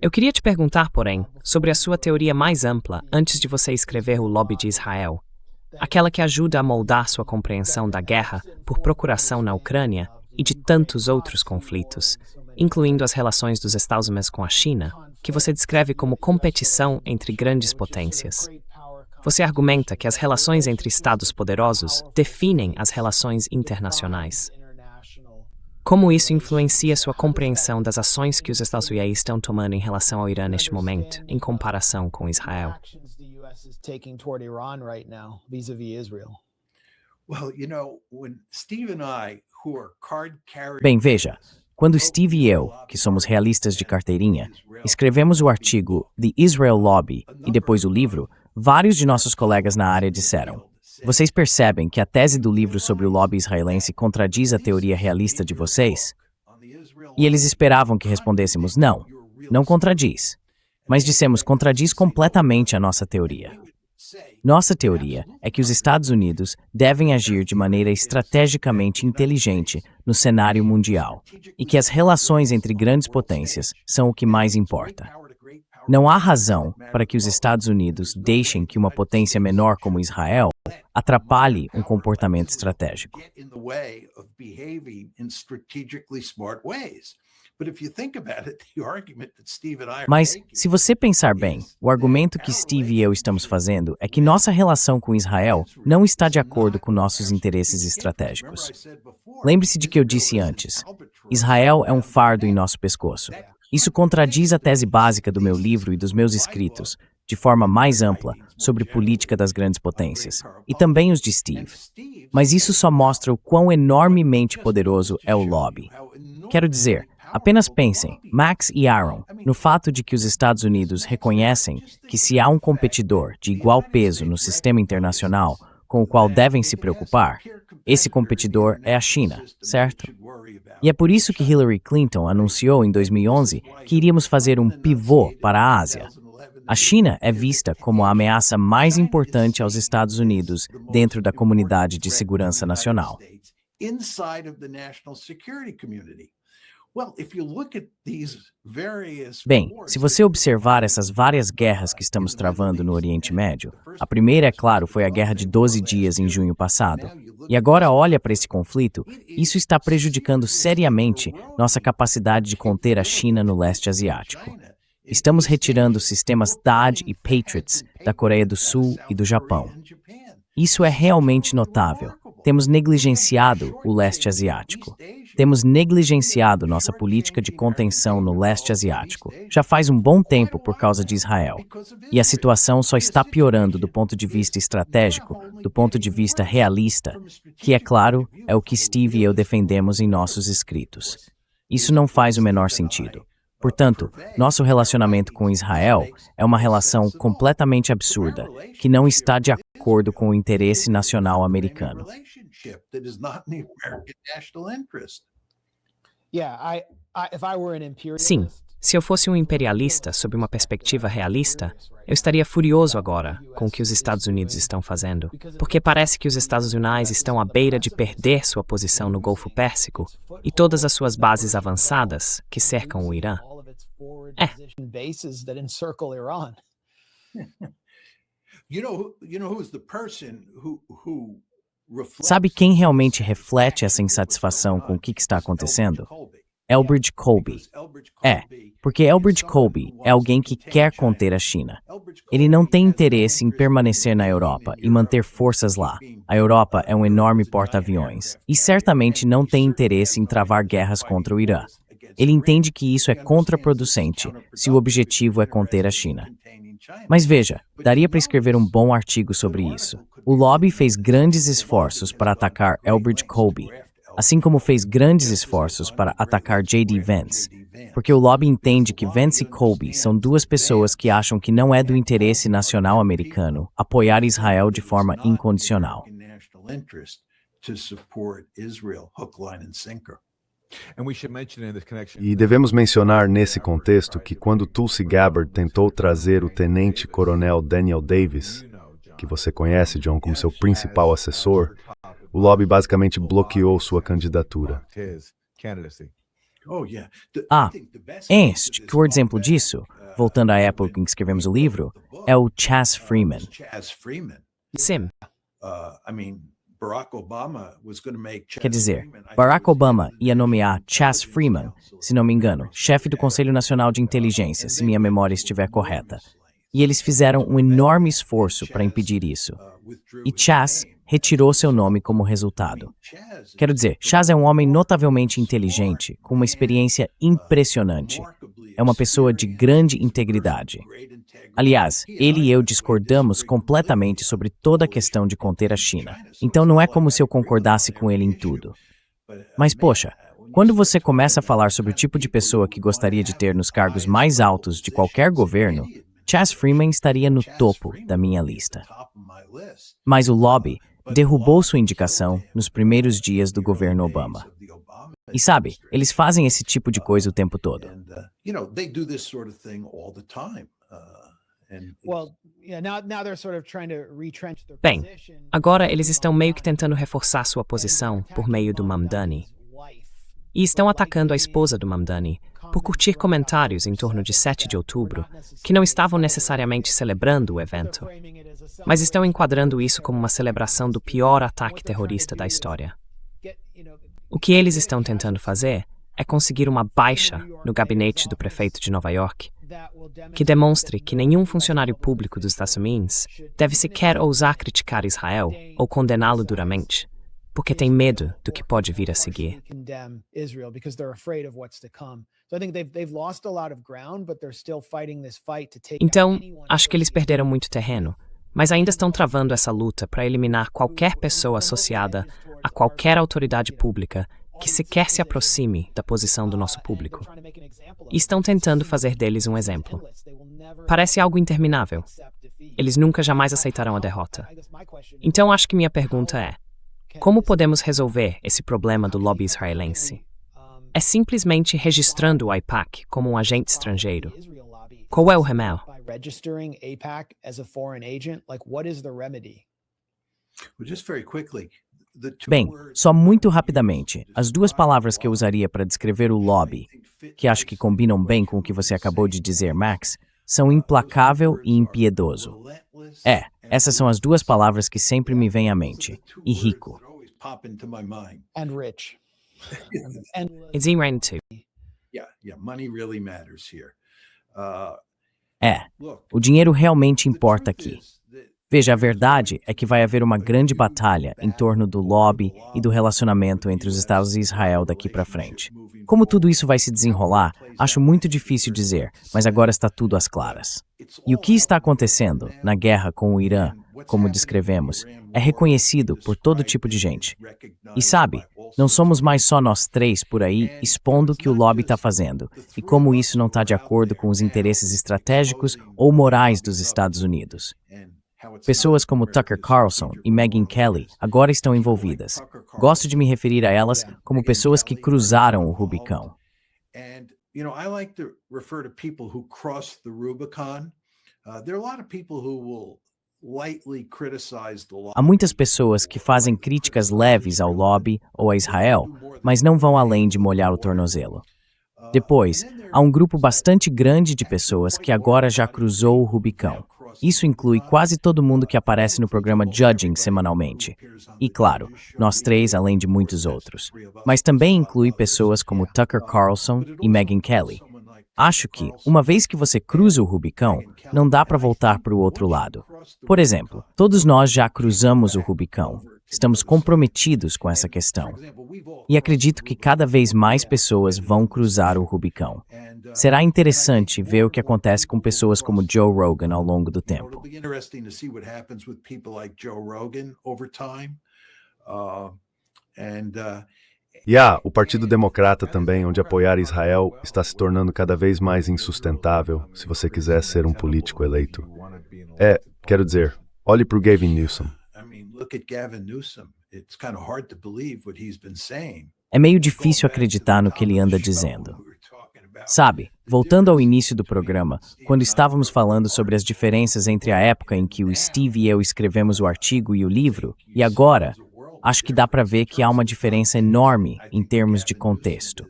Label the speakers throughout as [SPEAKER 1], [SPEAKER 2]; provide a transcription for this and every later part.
[SPEAKER 1] Eu queria te perguntar, porém, sobre a sua teoria mais ampla antes de você escrever o Lobby de Israel, aquela que ajuda a moldar sua compreensão da guerra por procuração na Ucrânia e de tantos outros conflitos, incluindo as relações dos Estados Unidos com a China, que você descreve como competição entre grandes potências. Você argumenta que as relações entre estados poderosos definem as relações internacionais. Como isso influencia sua compreensão das ações que os Estados Unidos estão tomando em relação ao Irã neste momento, em comparação com Israel?
[SPEAKER 2] Bem, veja, quando Steve e eu, que somos realistas de carteirinha, escrevemos o artigo The Israel Lobby e depois o livro, vários de nossos colegas na área disseram: vocês percebem que a tese do livro sobre o lobby israelense contradiz a teoria realista de vocês? E eles esperavam que respondêssemos: não, não contradiz. Mas dissemos: contradiz completamente a nossa teoria. Nossa teoria é que os Estados Unidos devem agir de maneira estrategicamente inteligente no cenário mundial e que as relações entre grandes potências são o que mais importa. Não há razão para que os Estados Unidos deixem que uma potência menor como Israel atrapalhe um comportamento estratégico. Mas, se você pensar bem, o argumento que Steve e eu estamos fazendo é que nossa relação com Israel não está de acordo com nossos interesses estratégicos. Lembre-se de que eu disse antes: Israel é um fardo em nosso pescoço. Isso contradiz a tese básica do meu livro e dos meus escritos, de forma mais ampla, sobre política das grandes potências, e também os de Steve. Mas isso só mostra o quão enormemente poderoso é o lobby. Quero dizer, apenas pensem, Max e Aaron, no fato de que os Estados Unidos reconhecem que se há um competidor de igual peso no sistema internacional com o qual devem se preocupar, esse competidor é a China, certo? E é por isso que Hillary Clinton anunciou em 2011 que iríamos fazer um pivô para a Ásia. A China é vista como a ameaça mais importante aos Estados Unidos dentro da comunidade de segurança nacional. Bem, se você observar essas várias guerras que estamos travando no Oriente Médio, a primeira, é claro, foi a Guerra de 12 dias em junho passado. E agora olha para esse conflito, isso está prejudicando seriamente nossa capacidade de conter a China no leste asiático. Estamos retirando os sistemas THAAD e Patriots da Coreia do Sul e do Japão. Isso é realmente notável. Temos negligenciado o leste asiático. Temos negligenciado nossa política de contenção no leste asiático. Já faz um bom tempo por causa de Israel. E a situação só está piorando do ponto de vista estratégico, do ponto de vista realista, que, é claro, é o que Steve e eu defendemos em nossos escritos. Isso não faz o menor sentido. Portanto, nosso relacionamento com Israel é uma relação completamente absurda, que não está de acordo com o interesse nacional americano.
[SPEAKER 1] Sim, se eu fosse um imperialista sob uma perspectiva realista, eu estaria furioso agora com o que os Estados Unidos estão fazendo, porque parece que os Estados Unidos estão à beira de perder sua posição no Golfo Pérsico e todas as suas bases avançadas que cercam o Irã.
[SPEAKER 2] Sabe quem realmente reflete essa insatisfação com o que está acontecendo? Elbridge Colby. Porque Elbridge Colby é alguém que quer conter a China. Ele não tem interesse em permanecer na Europa e manter forças lá. A Europa é um enorme porta-aviões e certamente não tem interesse em travar guerras contra o Irã. Ele entende que isso é contraproducente se o objetivo é conter a China. Mas veja, daria para escrever um bom artigo sobre isso. O lobby fez grandes esforços para atacar Elbridge Colby, assim como fez grandes esforços para atacar J.D. Vance, porque o lobby entende que Vance e Colby são duas pessoas que acham que não é do interesse nacional americano apoiar Israel de forma incondicional.
[SPEAKER 3] E devemos mencionar nesse contexto que quando Tulsi Gabbard tentou trazer o tenente-coronel Daniel Davis, que você conhece, John, como seu principal assessor, o lobby basicamente bloqueou sua candidatura.
[SPEAKER 2] Ah, este, que o exemplo disso, voltando à época em que escrevemos o livro, é o Chas Freeman.
[SPEAKER 1] Sim,
[SPEAKER 2] Quer dizer, Barack Obama ia nomear Chas Freeman, se não me engano, chefe do Conselho Nacional de Inteligência, se minha memória estiver correta. E eles fizeram um enorme esforço para impedir isso. E Chas retirou seu nome como resultado. Quero dizer, Chas é um homem notavelmente inteligente, com uma experiência impressionante. É uma pessoa de grande integridade. Aliás, ele e eu discordamos completamente sobre toda a questão de conter a China. Então não é como se eu concordasse com ele em tudo. Mas poxa, quando você começa a falar sobre o tipo de pessoa que gostaria de ter nos cargos mais altos de qualquer governo, Chas Freeman estaria no topo da minha lista. Mas o lobby derrubou sua indicação nos primeiros dias do governo Obama. E sabe, eles fazem esse tipo de coisa o tempo todo.
[SPEAKER 1] bem, agora eles estão meio que tentando reforçar sua posição por meio do Mamdani. E estão atacando a esposa do Mamdani por curtir comentários em torno de 7 de outubro que não estavam necessariamente celebrando o evento, mas estão enquadrando isso como uma celebração do pior ataque terrorista da história. O que eles estão tentando fazer é conseguir uma baixa no gabinete do prefeito de Nova York que demonstre que nenhum funcionário público dos Estados Unidos deve sequer ousar criticar Israel ou condená-lo duramente, porque tem medo do que pode vir a seguir. Então, acho que eles perderam muito terreno, mas ainda estão travando essa luta para eliminar qualquer pessoa associada a qualquer autoridade pública que sequer se aproxime da posição do nosso público. E estão tentando fazer deles um exemplo. Parece algo interminável. Eles nunca jamais aceitarão a derrota. Então acho que minha pergunta é: como podemos resolver esse problema do lobby israelense? É simplesmente registrando o AIPAC como um agente estrangeiro? Qual é o remédio?
[SPEAKER 2] Bem, só muito rapidamente, as duas palavras que eu usaria para descrever o lobby, que acho que combinam bem com o que você acabou de dizer, Max, são implacável e impiedoso. Essas são as duas palavras que sempre me vêm à mente. E rico.
[SPEAKER 1] E dinheiro too.
[SPEAKER 2] O dinheiro realmente importa aqui. Veja, a verdade é que vai haver uma grande batalha em torno do lobby e do relacionamento entre os Estados e Israel daqui para frente. Como tudo isso vai se desenrolar, acho muito difícil dizer, mas agora está tudo às claras. E o que está acontecendo na guerra com o Irã, como descrevemos, é reconhecido por todo tipo de gente. E sabe, não somos mais só nós três por aí expondo o que o lobby está fazendo e como isso não está de acordo com os interesses estratégicos ou morais dos Estados Unidos. Pessoas como Tucker Carlson e Megyn Kelly agora estão envolvidas. Gosto de me referir a elas como pessoas que cruzaram o Rubicão. Há muitas pessoas que fazem críticas leves ao lobby ou a Israel, mas não vão além de molhar o tornozelo. Depois, há um grupo bastante grande de pessoas que agora já cruzou o Rubicão. Isso inclui quase todo mundo que aparece no programa Judging semanalmente. E claro, nós três, além de muitos outros. Mas também inclui pessoas como Tucker Carlson e Megyn Kelly. Acho que, uma vez que você cruza o Rubicão, não dá para voltar para o outro lado. Por exemplo, todos nós já cruzamos o Rubicão. Estamos comprometidos com essa questão. E acredito que cada vez mais pessoas vão cruzar o Rubicão. Será interessante ver o que acontece com pessoas como Joe Rogan ao longo do tempo.
[SPEAKER 3] O Partido Democrata também, onde apoiar Israel está se tornando cada vez mais insustentável se você quiser ser um político eleito. Quero dizer, olhe para o Gavin Newsom.
[SPEAKER 2] É meio difícil acreditar no que ele anda dizendo. Sabe, voltando ao início do programa, quando estávamos falando sobre as diferenças entre a época em que o Steve e eu escrevemos o artigo e o livro, e agora, acho que dá para ver que há uma diferença enorme em termos de contexto.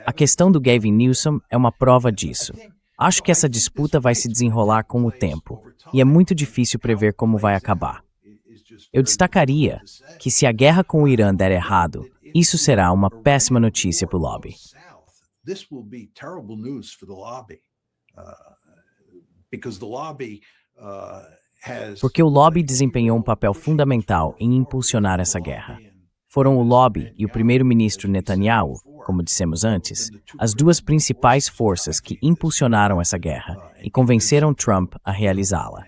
[SPEAKER 2] A questão do Gavin Newsom é uma prova disso. Acho que essa disputa vai se desenrolar com o tempo, e é muito difícil prever como vai acabar. Eu destacaria que se a guerra com o Irã der errado, isso será uma péssima notícia para o lobby. Porque o lobby desempenhou um papel fundamental em impulsionar essa guerra. Foram o lobby e o primeiro-ministro Netanyahu, como dissemos antes, as duas principais forças que impulsionaram essa guerra e convenceram Trump a realizá-la.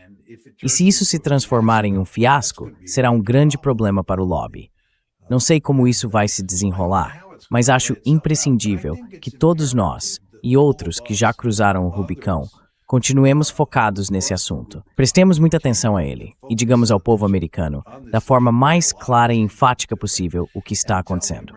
[SPEAKER 2] E se isso se transformar em um fiasco, será um grande problema para o lobby. Não sei como isso vai se desenrolar, mas acho imprescindível que todos nós, e outros que já cruzaram o Rubicão, continuemos focados nesse assunto. Prestemos muita atenção a ele e digamos ao povo americano, da forma mais clara e enfática possível, o que está acontecendo.